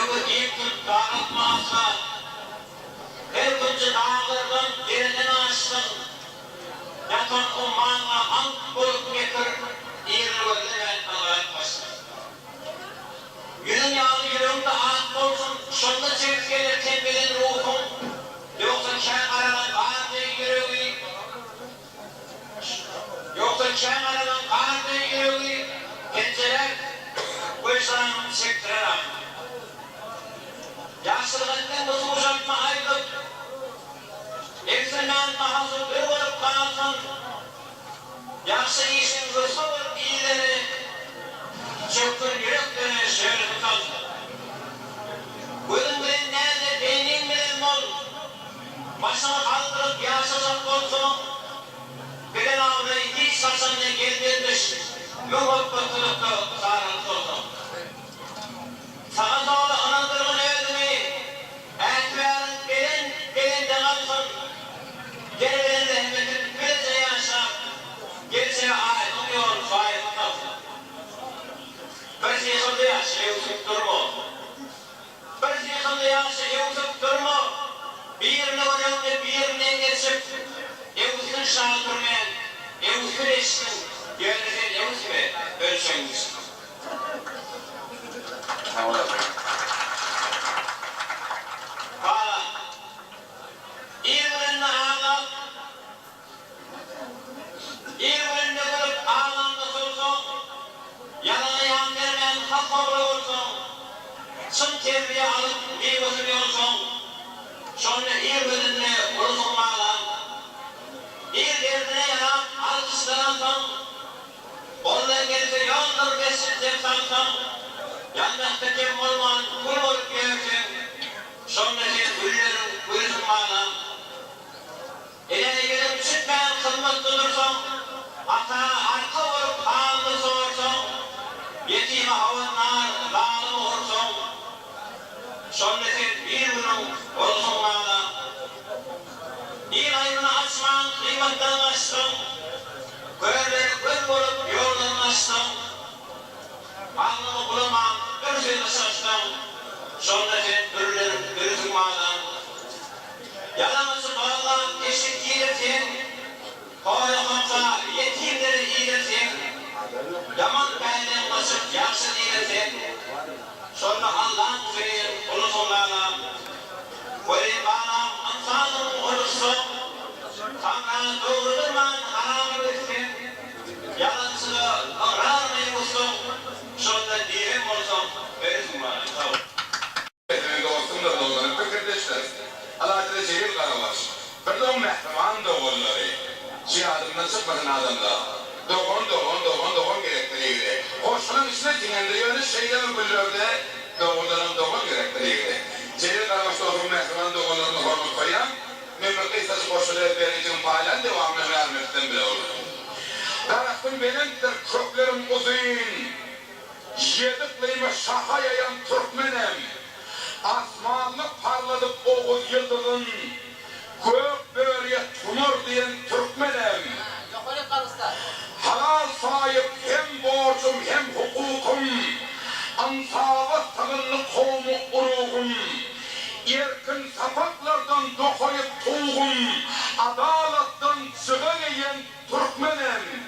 Yürüyü deyip tut dağıtmazsa, her günce dağlardan dereden açtın. Yatan o mağla ant bulup getir, İğrilerde ben anlatmasın. Yüzün yağlı yüreğimde ağıt olsun, şunda çevik gelir tembelin ruhum. Yoksa kâh aradan ağırdığı yüreği, pencereler, bu işlerini çektirelim. Yaşlılıktan bu uzatma ayrılıp, eksilmeyen mahazı bir olup kalsın. Yaşlı işin hırsı olur iyileri, çöktür yürekleri şöyle kalsın. Buyurun bilen nerede, beynin bilen ol. Başını kaldırıp yaşasak olsun. Bilen avlayı hiç saçanına gelmemiş. Yolup götürüp sarılıp olsun. Sağa doğru anadırımın öldüğü, ekmeğin belinde kalsın. Geri belinde hemmetin bilece yaşar. Gerçeğe ait oluyor, şahit kalsın. Bir şey kıldı ya, şey uçup durma. Bir şey kıldı ya, şey uçup durma. Birine varıyor, birine geçip, Yavuz'un şahı durmayan, Yavuz'un eşinin, yöneten Yavuz gibi ölçenmiş. Hala, İğrenle ağlam, İğrenle bulup ağlamda olsun, yanına yan vermeyen hak oğlu olsun, çın terbiye alıp meyvesini olsun, sonra İğrenle olsun ağlam, bir derdine yaran alkışlanan ondan gelirse yalnız besin sansan, yanmakta kim olman, kul olup görürsün, sonra sen güllerin buyursun bana. Eline gelip çıkmayan kılmak durursun, ata arka olup ağını soğursun, yetime havanlar dağını vursun, sonra sen bir günün olsun bana. İl ayrını açman kıymetten açtın, görevleri gün bulup yoldan açtın, ağlımı bulamam, gözünü saçtın, sonra sen türlerin gözün mağdan. Yalanısı bağlan eşit giyirsin, koyuğunca yetimleri iyidirsin, yaman benden basıp yakşı iyidirsin, sonra Allah'ın kuyun ulusun bağlan, böyle bağlan ansanın ulusun, Tanrı doğrudurman haram etsin, yalansını ağrarmayı olsun, sonra diyem olsun, verirsin bana. Sağ ol. Dostumlar doğruları, fikirdeşler, Alaaddin Celil Karabaş, bir de o mehteman doğruları, cihadından çıkmadın adamda, doğun gerektiriyor. Hoşluğun içine dinlendiriyor, şeyler büllerde, doğun gerektiriyor. Celil Karabaş doğru mehteman doğrularını hormat koyan, Mümkün kıysası koşulu vereceğim halen devamlı vermekten bile olur. Tarafım benimdir, köklerim uzun, yedikliyime şaha yayan Türkmenim, asmanlı parladık Oğuz yıldızın, gök böğrüye tunur diyen Türkmenim. Halal sahip hem borcum hem hukukum, ansağı sağınlı kovmu uruğum, erkin sapaklardan dokuyup tuğum, adalattan çıgayeyen Türkmenim.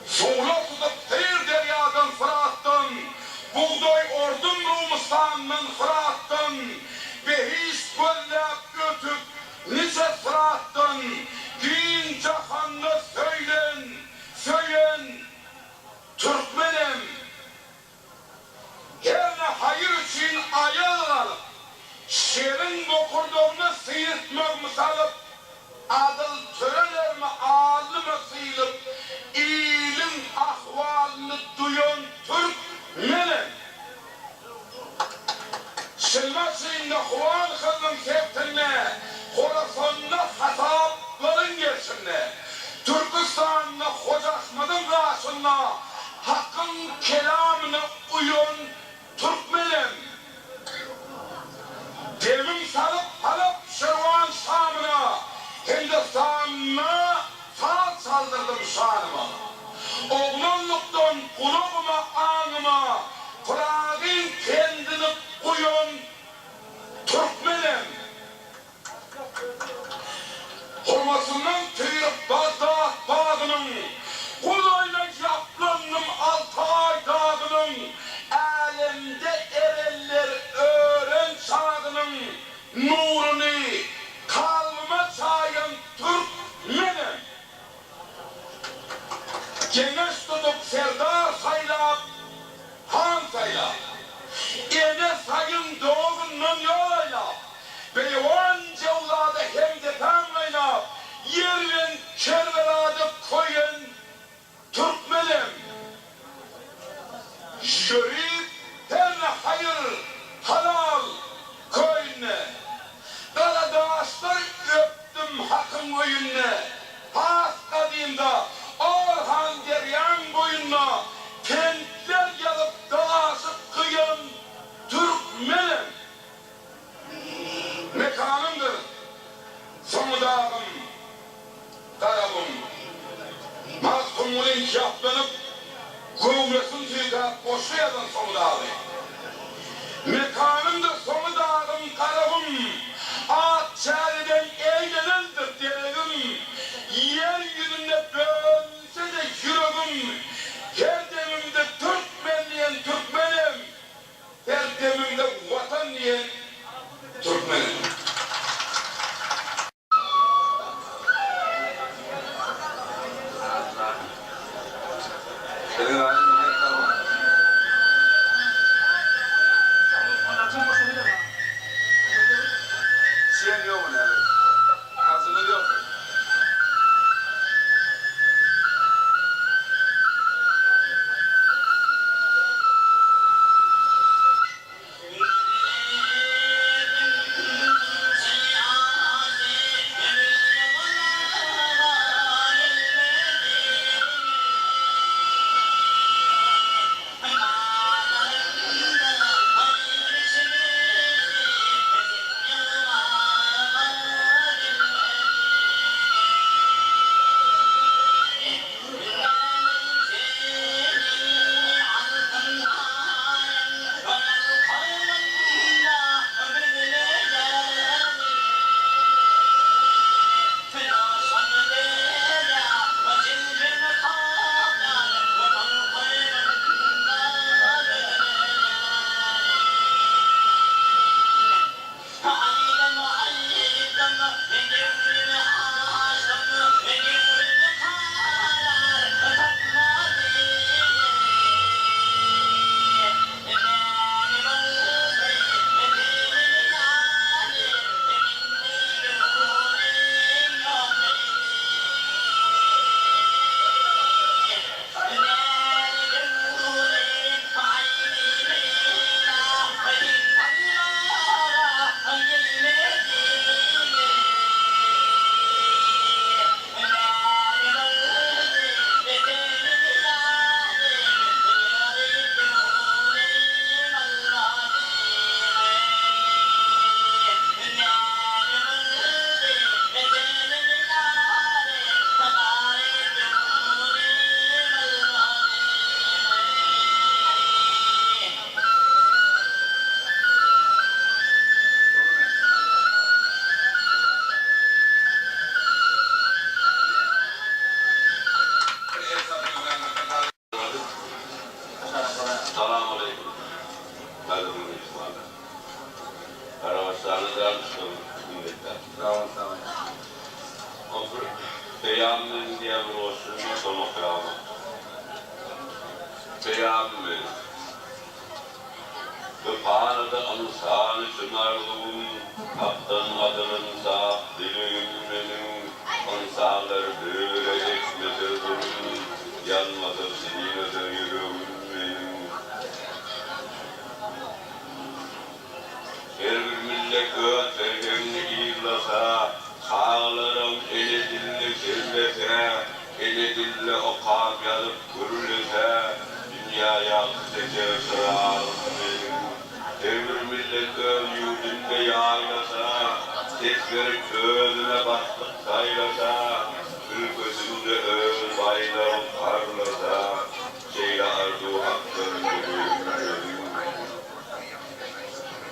Suğla tutup seyir deryadan Fırat'tan, buğday ordum Rumistan'dan Fırat'tan, behiş göllep götüp nice Fırat'tan, din cahanlı söylen, Türkmenim. Yerine hayır için ayağı alıp, şirin dokurduğunu sıyırtmak misalıp, adıl törelerimi alımı sıyılıp, iyiliğin ahvalını duyan Türkmenim. Şılmasıyla huvan kılın septinle, Horasan'la hasapların geçinle, Türkistan'la Hocaşmadın raşınla, hakkın kelamına uyan Türkmenim. Devim sarıp Halep Şervan Şam'ına, Hindistan'ına saat saldırdım şanıma. Oğlunluktan kulağıma, anıma, Kur'an'ın Ağzından tüyürüp bazda bağının, Kulayla yaplanım Altay dağının, Alemde ereller öğren çağının, Nurunu kalbime sayan Türkmenim. Cennet tutup serdar saylap, han saylap, ene sayın doğundan yolayla, beyvan cevladı hem de tamlayla, yerlen kerveladı koyun Türkmenim. Şerif terne hayır halal koyunne, Karadağışlar öptüm hakkın oyunne, has kadimda Orhan deryan boyunna, kentler yalıp dağısı kıyın Türkmenim. Mekanımdır, sonu dağım, karabım, mazlumun yaplanıp, Kurumlasın tüyga boşu yazan sonu dağım. Mekanımdır, sonu dağım, karabım, at çareden eğlenildir derim, yeryüzünde bölse de yüreğim, her demimde Türkmen diyen Türkmenim, her demimde vatan diyen Türkmenim.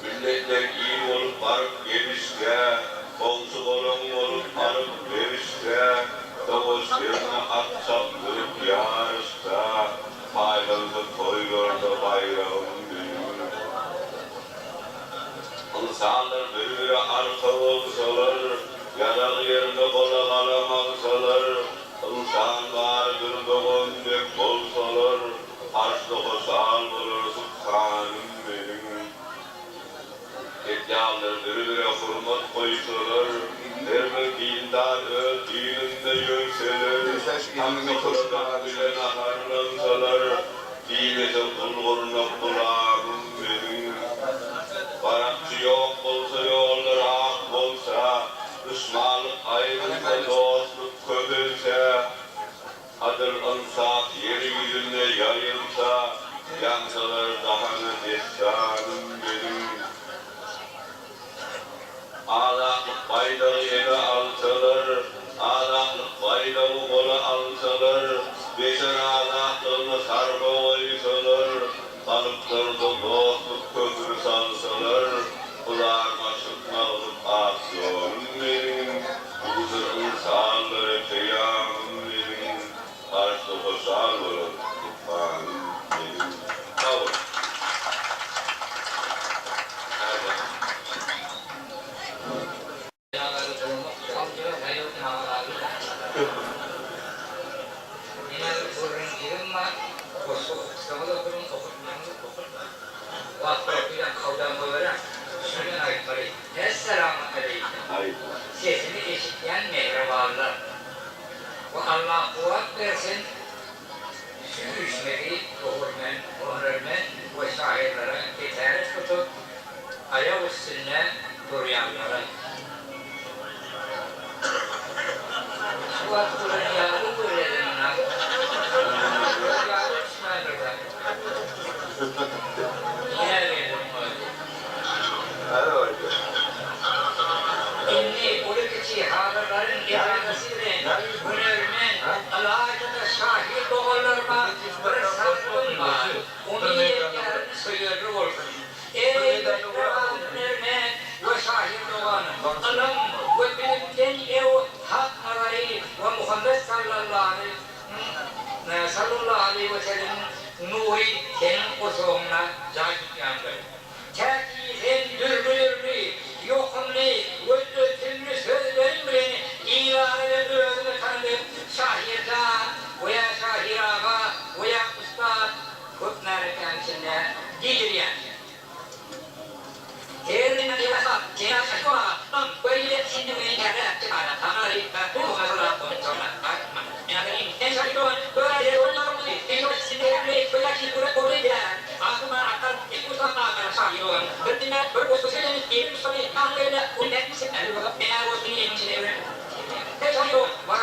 Milletler iyi olup varıp gelişte, komşu olan olup varıp verişte, yansalar daha ne destanım benim. Ağlaklık faydalı ele alsalar, ağlaklık faydalı kola alsalar, beşer ağlaklığını sarba koysalar, kalıplarda dostluk köprü salsalar, kulağıma çıkmalık aksiyonum benim, budur insanları kıyamım benim, karşı koşar olur, tutmanım benim. Tavır. Hayır. Sesini işitmeyen mehrebanlar. Bu Allah kuvvet versin. Şu işleri doğurmen, onurmen ve şahirlere yeterli tutup ayak üstünde duruyanlara. Şu vaktilerin yağlı böylelerine. Yağlı üstüne yine verdim böyle. Evet. İnni politikçi haberlerin iradesiyle hünermen, alâkada şahit oğullarıma bir sarkın var. Onu yetkilerini sıyırır olsun. Ey beklevan hünermen ve şahit oğlanım. Allah'ım ve bilimden ev hakları ve Muhammed sallallahu aleyhi ve sellem nuri senin kusuruna cahit yandır. Terkiyen dürbülürlü, yokumlu ve ötümlü sözlerin bile ilan ve öğrenme tanıdık şahirda veya şahir ağa veya usta kutlar kendisine dildiriyen. Değerli yasa, cenab şakıma, böyle şimdi bu internet çıkara, tanrı, bu hazırlar konuşurlar. Yani en şahit böyle onların bu, en çok sinirli, böyle ki buraya gider. Aklıma akar, ilk uzakta akar şahit olan. Berdine, böyle o sözlerin bir müsaade, kahveyle, o net misin? Eğer o sünni için evren. En şahit o, var